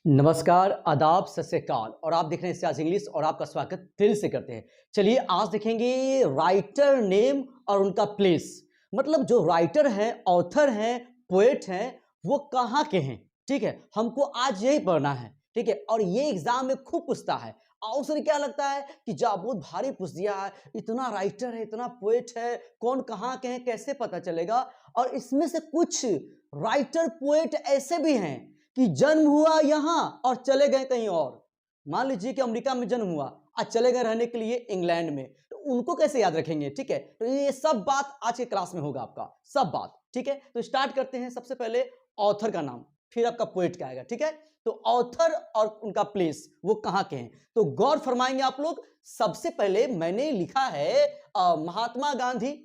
नमस्कार, आदाब, सत श्री अकाल और आप देख रहे हैं सियाज इंग्लिश और आपका स्वागत दिल से करते हैं। चलिए आज देखेंगे राइटर नेम और उनका प्लेस। मतलब जो राइटर हैं, ऑथर हैं, पोएट हैं, वो कहाँ के हैं। ठीक है, हमको आज यही पढ़ना है। ठीक है, और ये एग्जाम में खूब पूछता है। और उसने क्या लगता है कि जा बहुत भारी पूछ दिया है, इतना राइटर है, इतना पोएट है, कौन कहाँ के हैं, कैसे पता चलेगा। और इसमें से कुछ राइटर पोएट ऐसे भी हैं कि जन्म हुआ यहां और चले गए कहीं और। मान लीजिए कि अमेरिका में जन्म हुआ और चले गए रहने के लिए इंग्लैंड में, तो उनको कैसे याद रखेंगे। ठीक है, तो ये सब बात आज के क्लास में होगा आपका, सब बात। ठीक है, तो स्टार्ट करते हैं। सबसे पहले ऑथर का नाम, फिर आपका पोएट का आएगा। ठीक है, तो ऑथर और उनका प्लेस वो कहां के हैं, तो गौर फरमाएंगे आप लोग। सबसे पहले मैंने लिखा है महात्मा गांधी।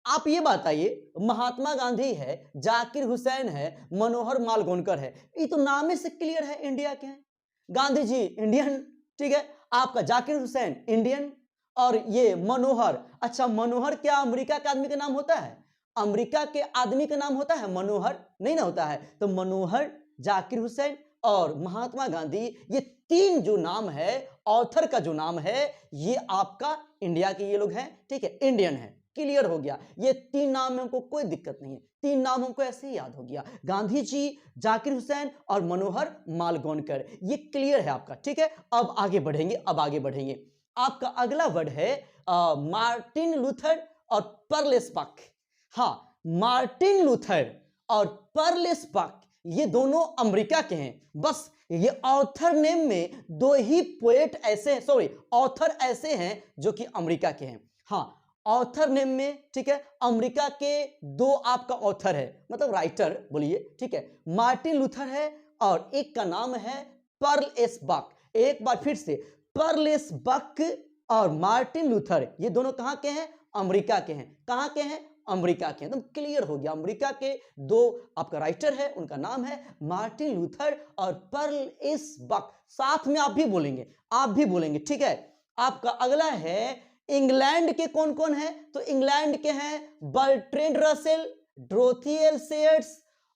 आप ये बताइए, महात्मा गांधी है, जाकिर हुसैन है, मनोहर मालगोनकर है, ये तो नाम से क्लियर है इंडिया के हैं। गांधी जी इंडियन, ठीक है, आपका जाकिर हुसैन इंडियन, और ये मनोहर, अच्छा मनोहर क्या अमेरिका के आदमी का नाम होता है? अमेरिका के आदमी का नाम होता है मनोहर? नहीं ना होता है। तो मनोहर, जाकिर हुसैन और महात्मा गांधी, ये तीन जो नाम है, ऑथर का जो नाम है, ये आपका इंडिया के ये लोग हैं। ठीक है, इंडियन है। क्लियर हो गया, ये तीन नाम में हमको कोई दिक्कत नहीं है, तीन नाम हमको ऐसे ही याद हो गया, गांधी जी, जाकिर हुसैन और मनोहर मालगोनकर, ये क्लियर है आपका। ठीक है, अब आगे बढ़ेंगे, आपका अगला वर्ड है मार्टिन लूथर और पर्लेस बक। हाँ, मार्टिन लूथर और पर्लेस बक ये दोनों अमेरिका के हैं। बस ये ऑथर नेम में दो ही पोएट ऐसे हैं, सॉरी ऑथर ऐसे हैं जो कि अमेरिका के हैं। हाँ, ऑथर नेम में, ठीक है, अमेरिका के दो आपका ऑथर है, मतलब राइटर बोलिए। ठीक है, मार्टिन लूथर है और एक का नाम है पर्ल एस बक। एक बार फिर से, पर्ल एस बक और मार्टिन लूथर, ये दोनों कहां के हैं? अमेरिका के हैं। कहां के हैं? अमेरिका के। एकदम क्लियर हो गया, अमेरिका के दो आपका राइटर है, उनका नाम है मार्टिन लूथर और पर्ल एस बक। साथ में आप भी बोलेंगे। ठीक है, आपका अगला है इंग्लैंड के कौन कौन है, तो इंग्लैंड के हैं Bertrand Russell, Dorothy L shares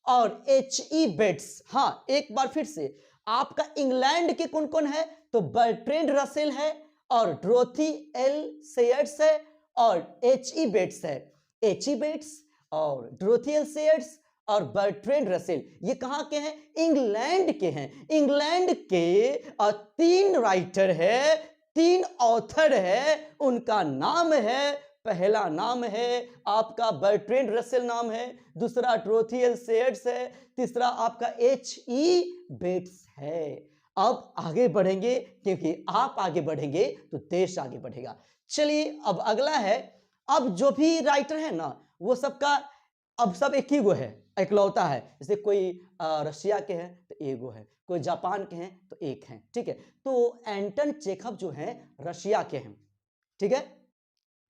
और एच.ई. बेट्स। हाँ, एक बार फिर से, आपका इंग्लैंड के कौन कौन है, तो बर्ट्रैंड रसेल है और डोरोथी एल सेयर्स है और एच.ई. बेट्स है। एच.ई. बेट्स और डोरोथी एल सेयर्स और बर्ट्रैंड रसेल, ये कहां के हैं? इंग्लैंड के हैं। इंग्लैंड के तीन राइटर है, तीन ऑथर है, उनका नाम है, पहला नाम है आपका बर्ट्रैंड रसेल नाम है, दूसरा डोरोथी एल सेयर्स है, तीसरा आपका एच.ई. बेट्स है। अब आगे बढ़ेंगे, क्योंकि आप आगे बढ़ेंगे तो देश आगे बढ़ेगा। चलिए अब अगला है, अब जो भी राइटर है ना, वो सबका अब सब एक ही गो है, इकलौता है। जैसे कोई रशिया के हैं तो एगो है, कोई जापान के हैं तो एक हैं। ठीक है, तो एंटन चेखव जो हैं रशिया के हैं। ठीक है,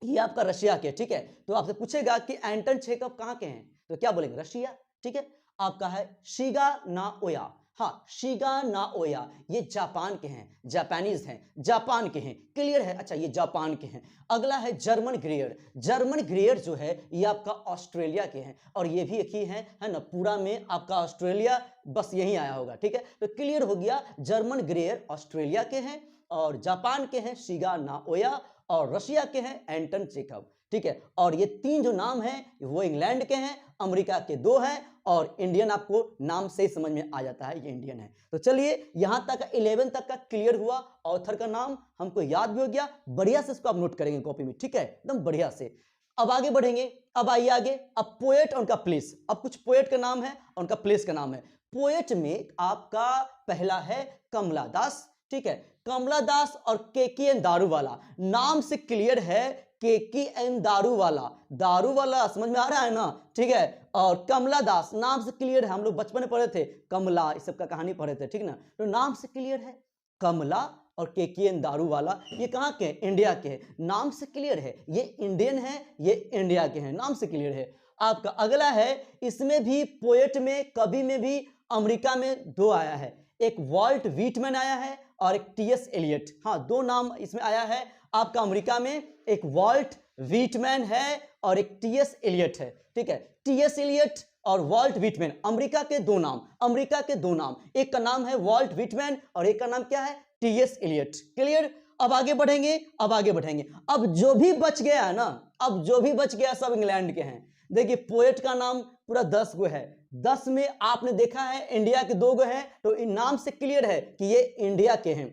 ये आपका रशिया के। ठीक है, तो आपसे पूछेगा कि एंटन चेखव कहाँ के हैं, तो क्या बोलेंगे? रशिया। ठीक है, आपका है शिगा नाओया। हाँ, शिगा नाओया, ये जापान के हैं, जापानीज हैं, जापान के हैं। क्लियर है? अच्छा, ये जापान के हैं। अगला है जर्मन ग्रेयर। जर्मन ग्रेयर जो है ये आपका ऑस्ट्रेलिया के हैं, और ये भी एक ही है ना, पूरा में आपका ऑस्ट्रेलिया बस यही आया होगा। ठीक है, तो क्लियर हो गया, जर्मन ग्रेयर ऑस्ट्रेलिया के हैं और जापान के हैं शिगा नाओया और रशिया के हैं एंटन चेखव। ठीक है, और ये तीन जो नाम हैं वो इंग्लैंड के हैं, अमेरिका के दो हैं, और इंडियन आपको नाम से ही समझ में आ जाता है ये इंडियन है। तो चलिए यहां तक 11 तक का क्लियर हुआ, ऑथर का नाम हमको याद भी हो गया, बढ़िया से इसको आप नोट करेंगे कॉपी में। ठीक है, एकदम बढ़िया से। अब आगे बढ़ेंगे, अब आइए आगे, अब पोएट और उनका प्लेस। अब कुछ पोएट का नाम है और उनका प्लेस का नाम है। पोएट में आपका पहला है कमला दास। ठीक है, कमला दास और के.एन. दारूवाला, नाम से क्लियर है के.एन. दारूवाला समझ में आ रहा है ना? ठीक है, और कमला दास नाम से क्लियर है, हम लोग बचपन में पढ़े थे कमला, इस सब का कहानी पढ़े थे। ठीक ना, तो नाम से क्लियर है कमला और के.एन. दारूवाला, ये कहाँ के हैं? इंडिया के हैं, नाम से क्लियर है, ये इंडियन है, ये इंडिया के हैं, नाम से क्लियर है। आपका अगला है, इसमें भी पोएट में, कवि में भी अमेरिका में दो आया है, एक वॉल्ट व्हिटमैन आया है और एक टी.एस. एलियट। हाँ, दो नाम इसमें आया है आपका अमेरिका में, एक वॉल्ट व्हिटमैन है और एक टी.एस. एलियट है। ठीक है, टी.एस. एलियट और वॉल्ट व्हिटमैन, अमेरिका के दो नाम, अमेरिका के दो नाम, एक का नाम है वॉल्ट व्हिटमैन और एक का नाम क्या है, टीएस एलियट। क्लियर? अब आगे बढ़ेंगे, अब आगे बढ़ेंगे। अब जो भी बच गया है ना, अब जो भी बच गया सब इंग्लैंड के हैं। देखिए पोएट का नाम पूरा 10 गो है, 10 में आपने देखा है इंडिया के 2 गो हैं, तो इन नाम से क्लियर है कि ये इंडिया के हैं।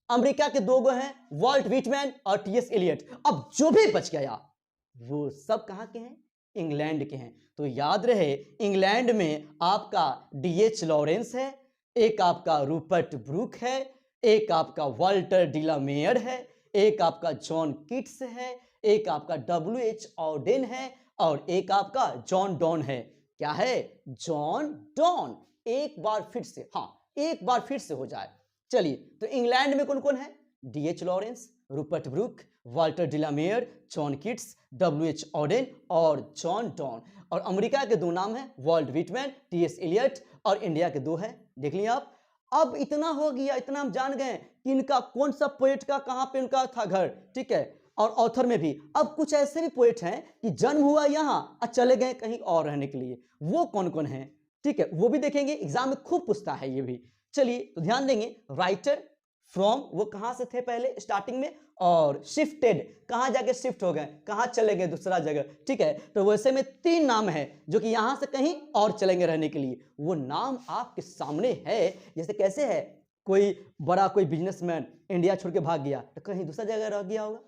अमेरिका के 2 गो हैं, वॉल्ट व्हिटमैन और टीएस एलियट। अब जो भी बच गया वो सब कहां के हैं, इंग्लैंड के हैं। तो याद रहे इंग्लैंड में आपका डीएच लॉरेंस है, एक आपका रूपर्ट ब्रूक है, एक आपका वाल्टर डिलामेयर है, एक आपका जॉन किट्स है, एक आपका डब्ल्यूएच ऑडेन है और एक आपका जॉन डॉन है। क्या है, जॉन डॉन। एक बार फिर से, हाँ एक बार फिर से हो जाए। चलिए तो इंग्लैंड में कौन कौन है, DH Lawrence, Rupert Brooke, Walter de la Mare, John Keats, WH Auden और जॉन डॉन। और अमेरिका के 2 नाम है वॉल्ट व्हिटमैन, टीएस एलियट और इंडिया के 2 है। देख लिया आप। अब इतना हो गया, इतना हम जान गए कि इनका कौन सा पोएट का कहां पे इनका था घर, ठीक है, और ऑथर में भी। अब कुछ ऐसे भी पोएट हैं कि जन्म हुआ यहां और चले गए कहीं और रहने के लिए, वो कौन कौन है, ठीक है, वो भी देखेंगे, एग्जाम में खूब पूछता है ये भी। चलिए तो ध्यान देंगे, राइटर फ्रॉम वो कहां से थे पहले स्टार्टिंग में, और शिफ्टेड कहां जाके शिफ्ट हो गए, कहां चले गए दूसरा जगह, ठीक है। तो वैसे में 3 नाम है जो कि यहां से कहीं और चलेंगे रहने के लिए, वो नाम आपके सामने है। जैसे कैसे है, कोई बड़ा कोई बिजनेसमैन इंडिया छोड़ के भाग गया तो कहीं दूसरा जगह रह गया होगा,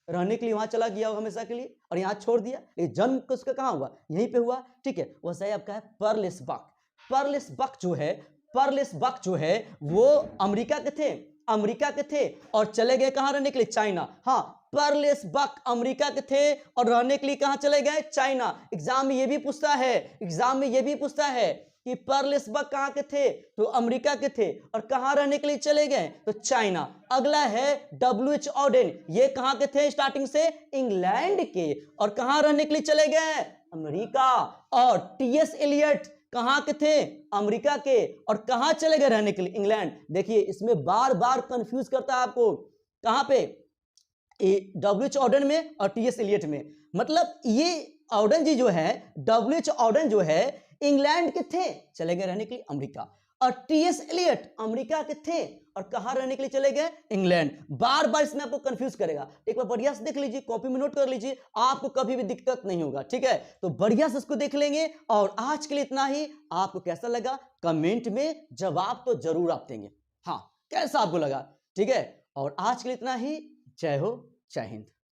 रहने के लिए वहां चला गया होगा हमेशा के लिए, और यहाँ छोड़ दिया, लेकिन जन्म उसका कहाँ हुआ, यहीं पे हुआ, ठीक है। वैसा ही आपका है पर्लिस बक। पर्लिस बक जो है, पर्लिस बक जो है वो अमेरिका के थे, अमेरिका के थे और चले गए कहां रहने के लिए, चाइना। हाँ पर्लिस बक अमेरिका के थे और रहने के लिए कहां चले गए, चाइना। एग्जाम में ये भी पूछता है, एग्जाम में ये भी पूछता है कि पर्लिस बक कहां के थे, तो अमेरिका के थे और कहां रहने के लिए चले गए, तो चाइना। अगला है डब्ल्यूएच ऑडेन, ये कहां के थे स्टार्टिंग से, इंग्लैंड के, और कहां रहने के लिए चले गए, अमेरिका। और टीएस एलियट कहां के थे, अमेरिका के, और कहां चले गए रहने के लिए, इंग्लैंड। देखिए इसमें बार बार कंफ्यूज करता है आपको, कहां पे, डब्ल्यूएच ऑडेन में और टीएस एलियट में। मतलब ये ऑडेन जी जो है, डब्ल्यूएच ऑडेन जो है इंग्लैंड के थे, चले गए रहने के लिए अमेरिका, और टीएस एलियट अमेरिका के थे और कहां रहने के लिए चले गए, इंग्लैंड। बार बार इसमें आपको कंफ्यूज करेगा, एक बार बढ़िया से देख लीजिए, कॉपी में नोट कर लीजिए, आपको कभी भी दिक्कत नहीं होगा, ठीक है। तो बढ़िया से इसको देख लेंगे। और आज के लिए इतना ही। आपको कैसा लगा कमेंट में जवाब तो जरूर आप देंगे, हाँ कैसा आपको लगा, ठीक है। और आज के लिए इतना ही। जय हो, जय हिंद।